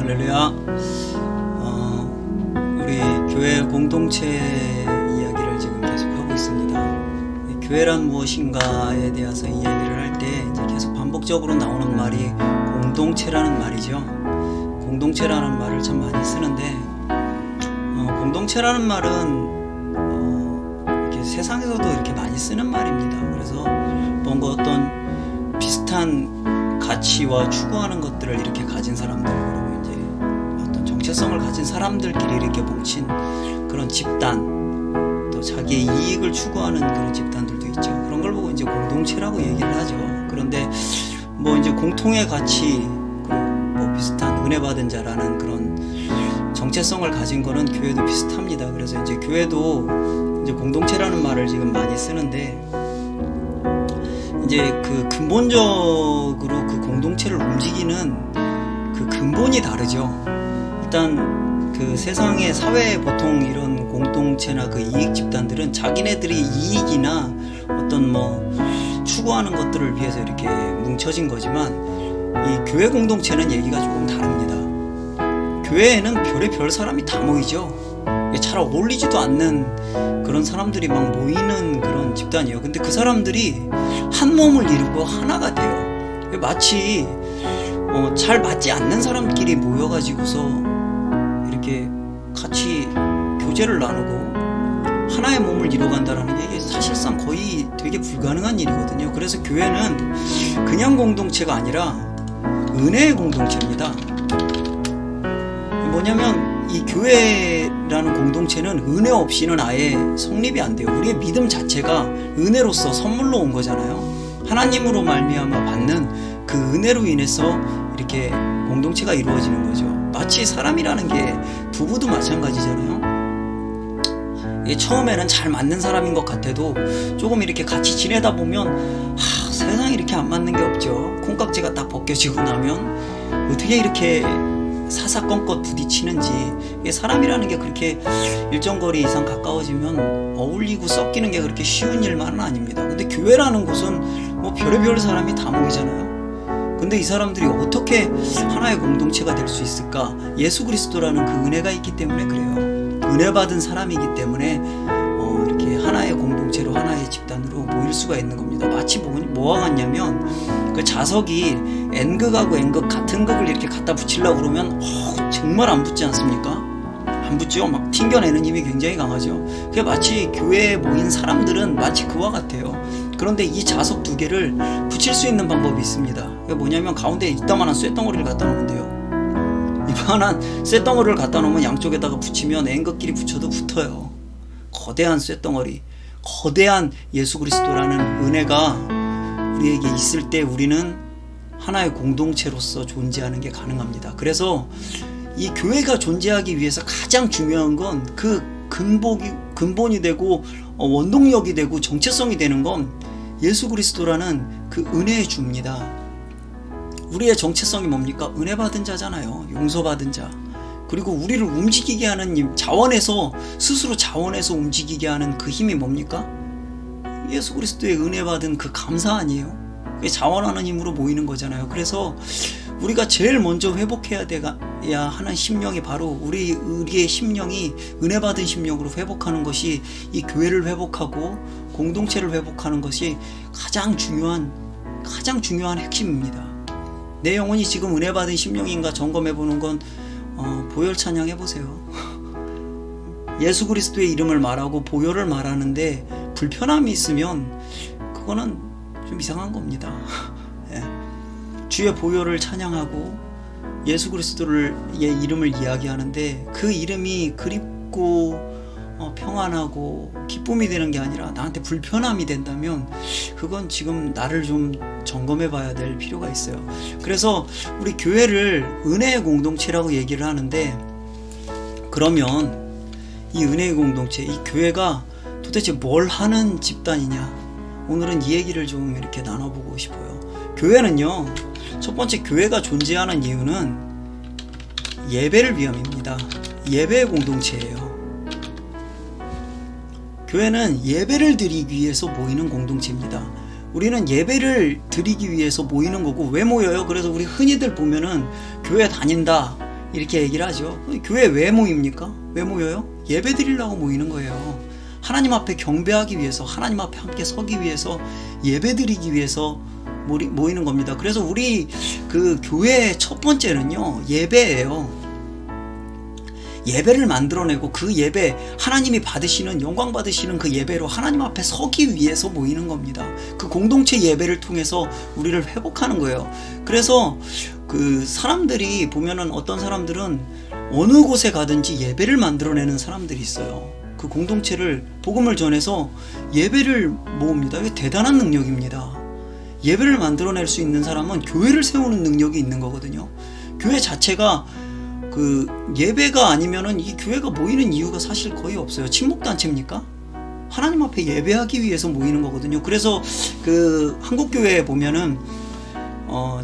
할렐루야. 우리 교회 공동체 이야기를 지금 계속하고 있습니다. 교회란 무엇인가에 대해서 이야기를 할 때 이제 계속 반복적으로 나오는 말이 공동체라는 말이죠. 공동체라는 말을 참 많이 쓰는데 공동체라는 말은 이렇게 세상에서도 이렇게 많이 쓰는 말입니다. 그래서 뭔가 어떤 비슷한 가치와 추구하는 것들을 이렇게 가진 사람들, 그리고 이제 어떤 정체성을 가진 사람들끼리 이렇게 뭉친 그런 집단, 또 자기의 이익을 추구하는 그런 집단들도 있죠. 그런 걸 보고 이제 공동체라고 얘기를 하죠. 그런데 뭐 이제 공통의 가치, 그리고 뭐 비슷한 은혜 받은 자라는 그런 정체성을 가진 거는 교회도 비슷합니다. 그래서 이제 교회도 이제 공동체라는 말을 지금 많이 쓰는데, 이제 그 근본적으로 그 공동체를 움직이는 그 근본이 다르죠. 일단 그 세상의 사회에 보통 이런 공동체나 그 이익 집단들은 자기네들이 이익이나 어떤 뭐 추구하는 것들을 위해서 이렇게 뭉쳐진 거지만, 이 교회 공동체는 얘기가 조금 다릅니다. 교회에는 별의별 사람이 다 모이죠. 잘 어울리지도 않는 그런 사람들이 막 모이는 그런 집단이에요. 근데 그 사람들이 한 몸을 이루고 하나가 돼요. 마치 잘 맞지 않는 사람끼리 모여가지고서 이렇게 같이 교제를 나누고 하나의 몸을 이뤄간다는 게 사실상 거의 되게 불가능한 일이거든요. 그래서 교회는 그냥 공동체가 아니라 은혜의 공동체입니다. 뭐냐면 이 교회라는 공동체는 은혜 없이는 아예 성립이 안 돼요. 우리의 믿음 자체가 은혜로서 선물로 온 거잖아요. 하나님으로 말미암아 받는 그 은혜로 인해서 이렇게 공동체가 이루어지는 거죠. 마치 사람이라는 게 부부도 마찬가지잖아요. 이게 처음에는 잘 맞는 사람인 것 같아도 조금 이렇게 같이 지내다 보면 세상에 이렇게 안 맞는 게 없죠. 콩깍지가 딱 벗겨지고 나면 어떻게 이렇게 사사건건 부딪히는지. 사람이라는 게 그렇게 일정 거리 이상 가까워지면 어울리고 섞이는 게 그렇게 쉬운 일만은 아닙니다. 근데 교회라는 곳은 뭐 별의별 사람이 다 모이잖아요. 근데 이 사람들이 어떻게 하나의 공동체가 될 수 있을까? 예수 그리스도라는 그 은혜가 있기 때문에 그래요. 은혜 받은 사람이기 때문에 이렇게 하나의 공동체로, 하나의 집단으로 모일 수가 있는 겁니다. 마치 뭐와 같냐면 그 자석이 N극하고 N극 같은 극을 이렇게 갖다 붙이려고 그러면 정말 안 붙지 않습니까? 안 붙죠? 막 튕겨내는 힘이 굉장히 강하죠. 그게 마치 교회에 모인 사람들은 마치 그와 같아요. 그런데 이 자석 두 개를 붙일 수 있는 방법이 있습니다. 그게 뭐냐면 가운데 이따만한 쇳덩어리를 갖다 놓으면 돼요. 이만한 쇳덩어리를 갖다 놓으면 양쪽에다가 붙이면 N극끼리 붙여도 붙어요. 거대한 쇳덩어리, 거대한 예수 그리스도라는 은혜가 우리에게 있을 때 우리는 하나의 공동체로서 존재하는 게 가능합니다. 그래서 이 교회가 존재하기 위해서 가장 중요한 건 그 근본이 되고 원동력이 되고 정체성이 되는 건 예수 그리스도라는 그 은혜의 주입니다. 우리의 정체성이 뭡니까? 은혜 받은 자잖아요. 용서받은 자. 그리고 우리를 움직이게 하는 자원에서, 스스로 자원에서 움직이게 하는 그 힘이 뭡니까? 예수 그리스도의 은혜 받은 그 감사 아니에요? 그게 자원하는 힘으로 모이는 거잖아요. 그래서 우리가 제일 먼저 회복해야 하는 심령이 바로 우리의 심령이 은혜 받은 심령으로 회복하는 것이, 이 교회를 회복하고 공동체를 회복하는 것이 가장 중요한 핵심입니다. 내 영혼이 지금 은혜 받은 심령인가 점검해 보는 건 보혈 찬양 해보세요. 예수 그리스도의 이름을 말하고 보혈을 말하는데 불편함이 있으면 그거는 좀 이상한 겁니다. 예. 주의 보혈을 찬양하고 예수 그리스도의 이름을 이야기하는데 그 이름이 그립고 평안하고 기쁨이 되는 게 아니라 나한테 불편함이 된다면 그건 지금 나를 좀 점검해 봐야 될 필요가 있어요. 그래서 우리 교회를 은혜의 공동체라고 얘기를 하는데, 그러면 이 은혜의 공동체, 이 교회가 도대체 뭘 하는 집단이냐, 오늘은 이 얘기를 좀 이렇게 나눠보고 싶어요. 교회는요, 첫 번째 교회가 존재하는 이유는 예배를 위함입니다. 예배의 공동체예요. 교회는 예배를 드리기 위해서 모이는 공동체입니다. 우리는 예배를 드리기 위해서 모이는 거고, 왜 모여요? 그래서 우리 흔히들 보면은 교회 다닌다, 이렇게 얘기를 하죠. 교회 왜 모입니까? 왜 모여요? 예배 드리려고 모이는 거예요. 하나님 앞에 경배하기 위해서, 하나님 앞에 함께 서기 위해서, 예배 드리기 위해서 모이는 겁니다. 그래서 우리 그 교회의 첫 번째는요, 예배예요. 예배를 만들어내고 그 예배, 하나님이 받으시는, 영광 받으시는 그 예배로 하나님 앞에 서기 위해서 모이는 겁니다. 그 공동체 예배를 통해서 우리를 회복하는 거예요. 그래서 그 사람들이 보면은 어떤 사람들은 어느 곳에 가든지 예배를 만들어내는 사람들이 있어요. 그 공동체를, 복음을 전해서 예배를 모읍니다. 이게 대단한 능력입니다. 예배를 만들어낼 수 있는 사람은 교회를 세우는 능력이 있는 거거든요. 교회 자체가 그 예배가 아니면은 이 교회가 모이는 이유가 사실 거의 없어요. 친목단체입니까? 하나님 앞에 예배하기 위해서 모이는 거거든요. 그래서 그 한국교회에 보면은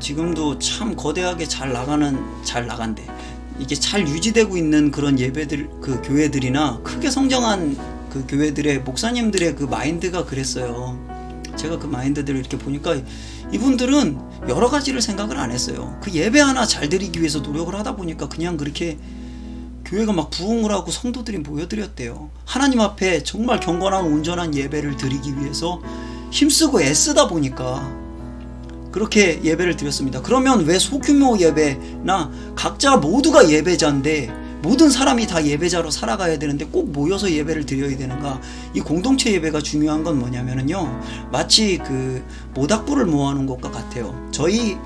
지금도 참 거대하게 잘 나간대. 이게 잘 유지되고 있는 그런 예배들, 그 교회들이나 크게 성장한 그 교회들의 목사님들의 그 마인드가 그랬어요. 제가 그 마인드들을 이렇게 보니까 이분들은 여러 가지를 생각을 안 했어요. 그 예배 하나 잘 드리기 위해서 노력을 하다 보니까 그냥 그렇게 교회가 막 부흥을 하고 성도들이 모여드렸대요. 하나님 앞에 정말 경건한 온전한 예배를 드리기 위해서 힘쓰고 애쓰다 보니까 그렇게 예배를 드렸습니다. 그러면 왜 소규모 예배나 각자 모두가 예배자인데 모든 사람이 다 예배자로 살아가야 되는데 꼭 모여서 예배를 드려야 되는가? 이 공동체 예배가 중요한 건 뭐냐면요, 마치 그 모닥불을 모아놓은 것과 같아요. 저희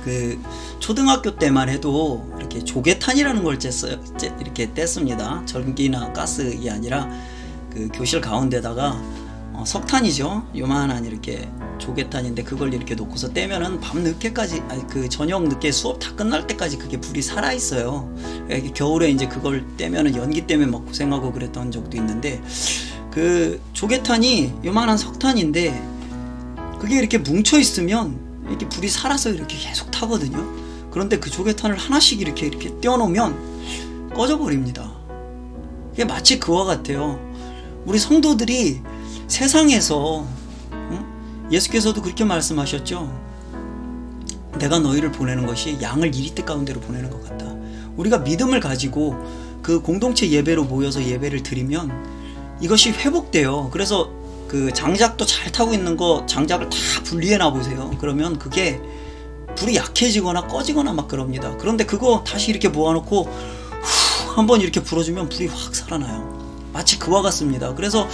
그 초등학교 때만 해도 이렇게 조개탄이라는 걸 이렇게 뗐습니다. 전기나 가스가 아니라 그 교실 가운데다가 석탄이죠. 요만한 이렇게 조개탄인데 그걸 이렇게 놓고서 떼면은 밤 늦게까지, 그 저녁 늦게 수업 다 끝날 때까지 그게 불이 살아 있어요. 겨울에 이제 그걸 떼면은 연기 때문에 막 고생하고 그랬던 적도 있는데, 그 조개탄이 요만한 석탄인데 그게 이렇게 뭉쳐 있으면 이렇게 불이 살아서 이렇게 계속 타거든요. 그런데 그 조개탄을 하나씩 이렇게 떼어놓으면 꺼져버립니다. 이게 마치 그와 같아요. 우리 성도들이 세상에서, 예수께서도 그렇게 말씀하셨죠. 내가 너희를 보내는 것이 양을 이리떼 가운데로 보내는 것 같다. 우리가 믿음을 가지고 그 공동체 예배로 모여서 예배를 드리면 이것이 회복돼요. 그래서 그 장작도 잘 타고 있는 거, 장작을 다 분리해 놔보세요. 그러면 그게 불이 약해지거나 꺼지거나 막 그럽니다. 그런데 그거 다시 이렇게 모아놓고 한번 이렇게 불어주면 불이 확 살아나요. 마치 그와 같습니다. 그래서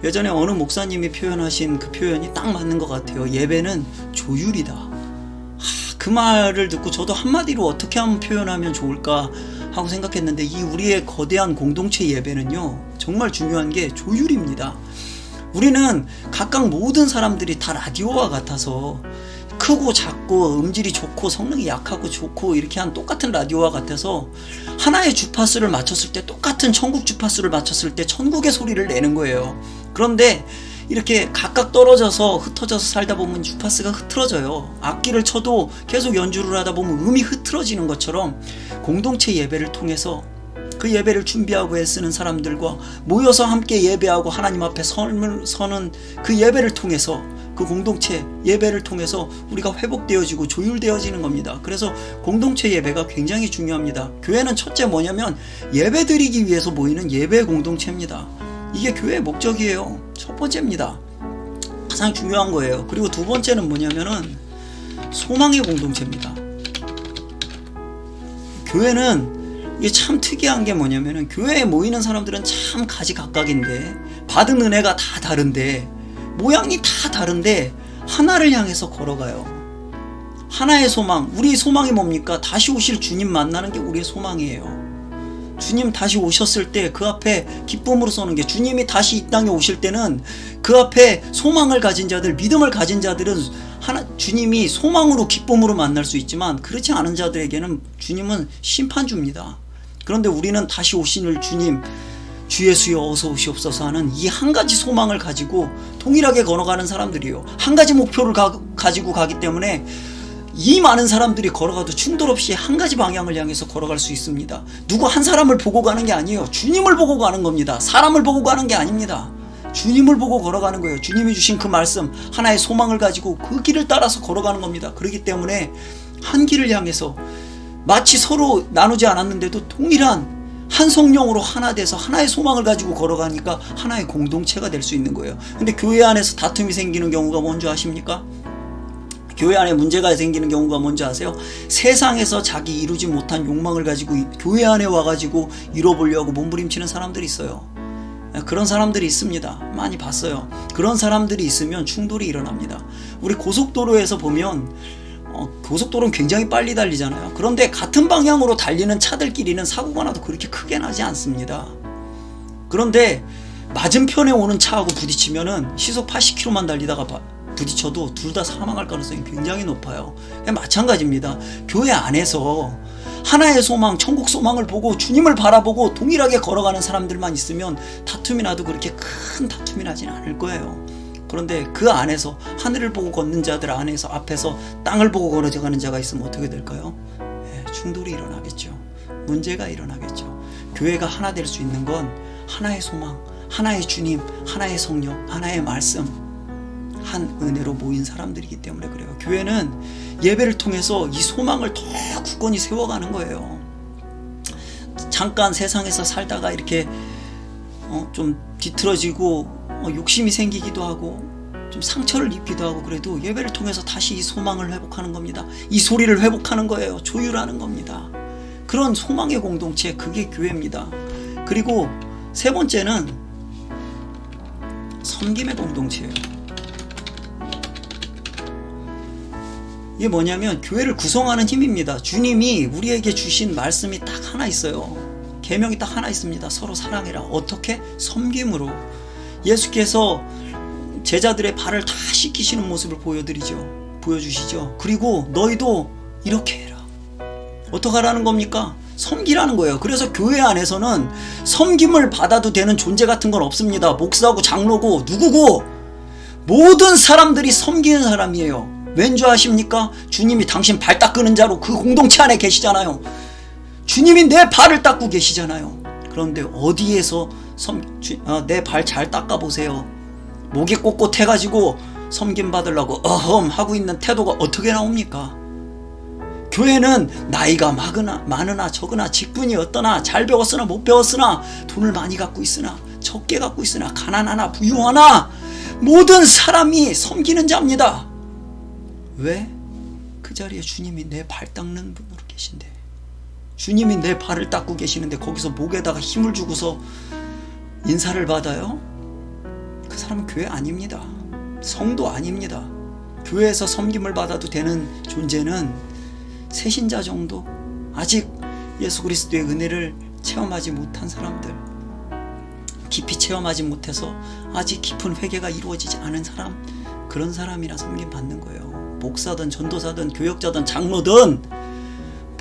예전에 어느 목사님이 표현하신 그 표현이 딱 맞는 것 같아요. 예배는 조율이다. 그 말을 듣고 저도 한마디로 어떻게 하면 표현하면 좋을까 하고 생각했는데, 이 우리의 거대한 공동체 예배는요, 정말 중요한 게 조율입니다. 우리는 각각 모든 사람들이 다 라디오와 같아서 크고 작고 음질이 좋고 성능이 약하고 좋고 이렇게 한 똑같은 라디오와 같아서 하나의 주파수를 맞췄을 때, 똑같은 천국 주파수를 맞췄을 때 천국의 소리를 내는 거예요. 그런데 이렇게 각각 떨어져서 흩어져서 살다 보면 주파수가 흐트러져요. 악기를 쳐도 계속 연주를 하다 보면 음이 흐트러지는 것처럼 공동체 예배를 통해서 그 예배를 준비하고 애쓰는 사람들과 모여서 함께 예배하고 하나님 앞에 서는 그 예배를 통해서, 그 공동체 예배를 통해서 우리가 회복되어지고 조율되어지는 겁니다. 그래서 공동체 예배가 굉장히 중요합니다. 교회는 첫째 뭐냐면 예배 드리기 위해서 모이는 예배 공동체입니다. 이게 교회의 목적이에요. 첫 번째입니다. 가장 중요한 거예요. 그리고 두 번째는 뭐냐면은 소망의 공동체입니다. 교회는 이게 참 특이한 게 뭐냐면은, 교회에 모이는 사람들은 참 가지각각인데 받은 은혜가 다 다른데 모양이 다 다른데 하나를 향해서 걸어가요. 하나의 소망. 우리 소망이 뭡니까? 다시 오실 주님 만나는 게 우리의 소망이에요. 주님 다시 오셨을 때 그 앞에 기쁨으로 서는 게, 주님이 다시 이 땅에 오실 때는 그 앞에 소망을 가진 자들, 믿음을 가진 자들은 주님이 소망으로 기쁨으로 만날 수 있지만, 그렇지 않은 자들에게는 주님은 심판주입니다. 그런데 우리는 다시 오시는 주님, 주 예수여 어서 오시옵소서 하는 이 한 가지 소망을 가지고 동일하게 걸어가는 사람들이에요. 한 가지 목표를 가지고 가기 때문에 이 많은 사람들이 걸어가도 충돌 없이 한 가지 방향을 향해서 걸어갈 수 있습니다. 누구 한 사람을 보고 가는 게 아니에요. 주님을 보고 가는 겁니다. 사람을 보고 가는 게 아닙니다. 주님을 보고 걸어가는 거예요. 주님이 주신 그 말씀, 하나의 소망을 가지고 그 길을 따라서 걸어가는 겁니다. 그렇기 때문에 한 길을 향해서 마치 서로 나누지 않았는데도 동일한 한 성령으로 하나 돼서 하나의 소망을 가지고 걸어가니까 하나의 공동체가 될 수 있는 거예요. 근데 교회 안에서 다툼이 생기는 경우가 뭔지 아십니까? 교회 안에 문제가 생기는 경우가 뭔지 아세요? 세상에서 자기 이루지 못한 욕망을 가지고 교회 안에 와가지고 이뤄보려고 몸부림치는 사람들이 있어요. 그런 사람들이 있습니다. 많이 봤어요. 그런 사람들이 있으면 충돌이 일어납니다. 우리 고속도로에서 보면 고속도로는 굉장히 빨리 달리잖아요. 그런데 같은 방향으로 달리는 차들끼리는 사고가 나도 그렇게 크게 나지 않습니다. 그런데 맞은편에 오는 차하고 부딪히면은 시속 80km만 달리다가 부딪혀도 둘 다 사망할 가능성이 굉장히 높아요. 마찬가지입니다. 교회 안에서 하나의 소망, 천국 소망을 보고 주님을 바라보고 동일하게 걸어가는 사람들만 있으면 다툼이 나도 그렇게 큰 다툼이 나진 않을 거예요. 그런데 그 안에서 하늘을 보고 걷는 자들 안에서 앞에서 땅을 보고 걸어가는 자가 있으면 어떻게 될까요? 충돌이 일어나겠죠. 문제가 일어나겠죠. 교회가 하나 될 수 있는 건 하나의 소망, 하나의 주님, 하나의 성령, 하나의 말씀, 한 은혜로 모인 사람들이기 때문에 그래요. 교회는 예배를 통해서 이 소망을 더 굳건히 세워가는 거예요. 잠깐 세상에서 살다가 이렇게 좀 뒤틀어지고 욕심이 생기기도 하고 좀 상처를 입기도 하고 그래도 예배를 통해서 다시 이 소망을 회복하는 겁니다. 이 소리를 회복하는 거예요. 조율하는 겁니다. 그런 소망의 공동체, 그게 교회입니다. 그리고 세 번째는 섬김의 공동체예요. 이게 뭐냐면 교회를 구성하는 힘입니다. 주님이 우리에게 주신 말씀이 딱 하나 있어요. 계명이 딱 하나 있습니다. 서로 사랑해라. 어떻게? 섬김으로. 예수께서 제자들의 발을 다 씻기시는 모습을 보여주시죠. 그리고 너희도 이렇게 해라. 어떻게 하라는 겁니까? 섬기라는 거예요. 그래서 교회 안에서는 섬김을 받아도 되는 존재 같은 건 없습니다. 목사고 장로고 누구고 모든 사람들이 섬기는 사람이에요. 왠 줄 아십니까? 주님이 당신 발 닦는 자로 그 공동체 안에 계시잖아요. 주님이 내 발을 닦고 계시잖아요. 그런데 어디에서 내 발 잘 닦아보세요. 목이 꼿꼿해가지고 섬김 받으려고 하고 있는 태도가 어떻게 나옵니까? 교회는 나이가 많으나 적으나 직분이 어떠나 잘 배웠으나 못 배웠으나 돈을 많이 갖고 있으나 적게 갖고 있으나 가난하나 부유하나 모든 사람이 섬기는 자입니다. 왜? 그 자리에 주님이 내 발 닦는 분으로 계신데, 주님이 내 발을 닦고 계시는데 거기서 목에다가 힘을 주고서 인사를 받아요? 그 사람은 교회 아닙니다. 성도 아닙니다. 교회에서 섬김을 받아도 되는 존재는 새신자 정도, 아직 예수 그리스도의 은혜를 체험하지 못한 사람들, 깊이 체험하지 못해서 아직 깊은 회개가 이루어지지 않은 사람, 그런 사람이나 섬김 받는 거예요. 목사든 전도사든 교역자든 장로든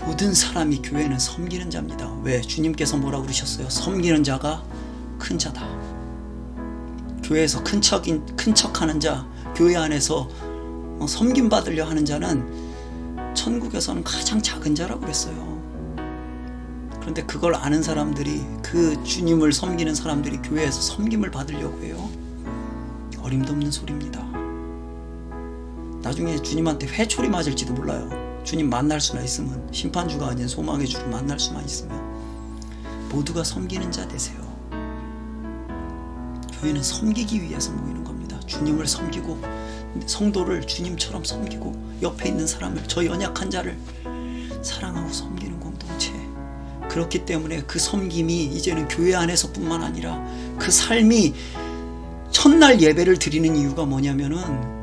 모든 사람이 교회는 섬기는 자입니다. 왜? 주님께서 뭐라고 그러셨어요? 섬기는 자가 큰 자다. 교회에서 큰 척하는 자, 교회 안에서 섬김 받으려 하는 자는 천국에서는 가장 작은 자라고 그랬어요. 그런데 그걸 아는 사람들이, 그 주님을 섬기는 사람들이 교회에서 섬김을 받으려고 해요. 어림도 없는 소리입니다. 나중에 주님한테 회초리 맞을지도 몰라요. 주님 만날 수나 있으면, 심판주가 아닌 소망의 주를 만날 수만 있으면. 모두가 섬기는 자 되세요. 교회는 섬기기 위해서 모이는 겁니다. 주님을 섬기고 성도를 주님처럼 섬기고 옆에 있는 사람을, 저 연약한 자를 사랑하고 섬기는 공동체. 그렇기 때문에 그 섬김이 이제는 교회 안에서뿐만 아니라 그 삶이, 첫날 예배를 드리는 이유가 뭐냐면은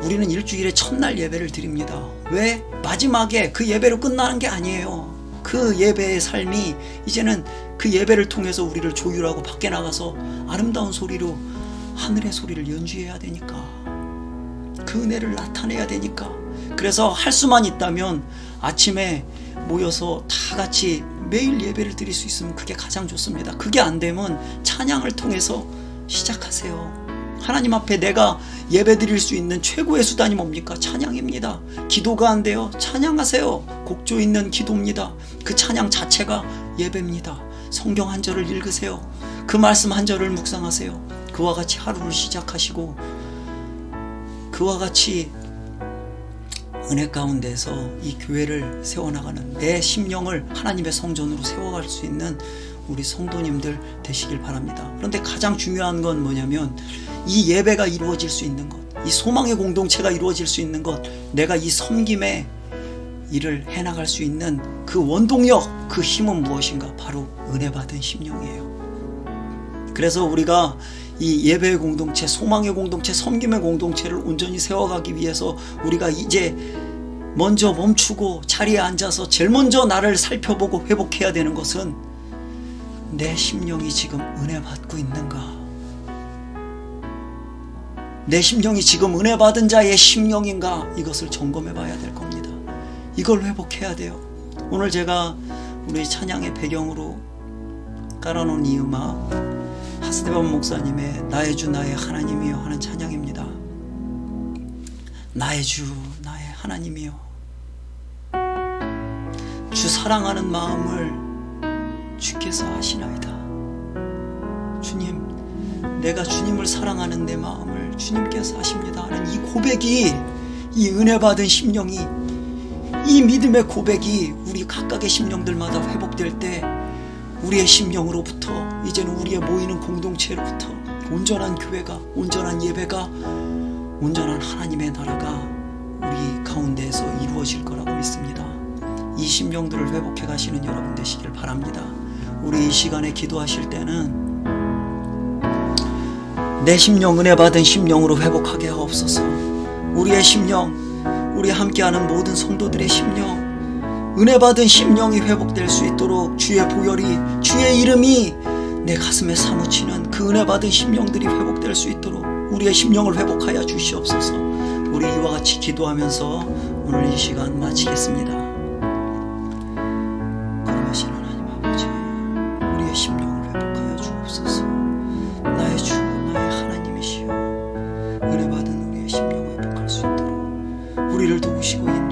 우리는 일주일에 첫날 예배를 드립니다. 왜? 마지막에 그 예배로 끝나는 게 아니에요. 그 예배의 삶이 이제는 그 예배를 통해서 우리를 조율하고 밖에 나가서 아름다운 소리로 하늘의 소리를 연주해야 되니까, 그 은혜를 나타내야 되니까. 그래서 할 수만 있다면 아침에 모여서 다 같이 매일 예배를 드릴 수 있으면 그게 가장 좋습니다. 그게 안 되면 찬양을 통해서 시작하세요. 하나님 앞에 내가 예배 드릴 수 있는 최고의 수단이 뭡니까? 찬양입니다. 기도가 안 돼요? 찬양하세요. 곡조 있는 기도입니다. 그 찬양 자체가 예배입니다. 성경 한 절을 읽으세요. 그 말씀 한 절을 묵상하세요. 그와 같이 하루를 시작하시고, 그와 같이 은혜 가운데서 이 교회를 세워나가는, 내 심령을 하나님의 성전으로 세워갈 수 있는 우리 성도님들 되시길 바랍니다. 그런데 가장 중요한 건 뭐냐면 이 예배가 이루어질 수 있는 것, 이 소망의 공동체가 이루어질 수 있는 것, 내가 이 섬김의 일을 해나갈 수 있는 그 원동력, 그 힘은 무엇인가? 바로 은혜 받은 심령이에요. 그래서 우리가 이 예배의 공동체, 소망의 공동체, 섬김의 공동체를 온전히 세워가기 위해서 우리가 이제 먼저 멈추고 자리에 앉아서 제일 먼저 나를 살펴보고 회복해야 되는 것은 내 심령이 지금 은혜 받고 있는가? 내 심령이 지금 은혜 받은 자의 심령인가? 이것을 점검해 봐야 될 겁니다. 이걸 회복해야 돼요. 오늘 제가 우리 찬양의 배경으로 깔아놓은 이 음악, 하스데반 목사님의 나의 주 나의 하나님이여 하는 찬양입니다. 나의 주 나의 하나님이여, 주 사랑하는 마음을 주께서 아시나이다. 주님, 내가 주님을 사랑하는 내 마음을 주님께서 아십니다 하는 이 고백이, 이 은혜 받은 심령이, 이 믿음의 고백이 우리 각각의 심령들마다 회복될 때 우리의 심령으로부터, 이제는 우리의 모이는 공동체로부터 온전한 교회가, 온전한 예배가, 온전한 하나님의 나라가 우리 가운데에서 이루어질 거라고 믿습니다. 이 심령들을 회복해 가시는 여러분 되시길 바랍니다. 우리 이 시간에 기도하실 때는 내 심령, 은혜 받은 심령으로 회복하게 하옵소서. 우리의 심령, 우리 함께하는 모든 성도들의 심령, 은혜 받은 심령이 회복될 수 있도록 주의 보혈이, 주의 이름이 내 가슴에 사무치는 그 은혜 받은 심령들이 회복될 수 있도록 우리의 심령을 회복하여 주시옵소서. 우리 이와 같이 기도하면서 오늘 이 시간 마치겠습니다. 거룩하신 하나님 아버지, 우리의 심령을 회복하여 주옵소서. 나의 주 나의 하나님이시여, 은혜 받은 우리의 심령을 회복할 수 있도록 우리를 도우시고 있는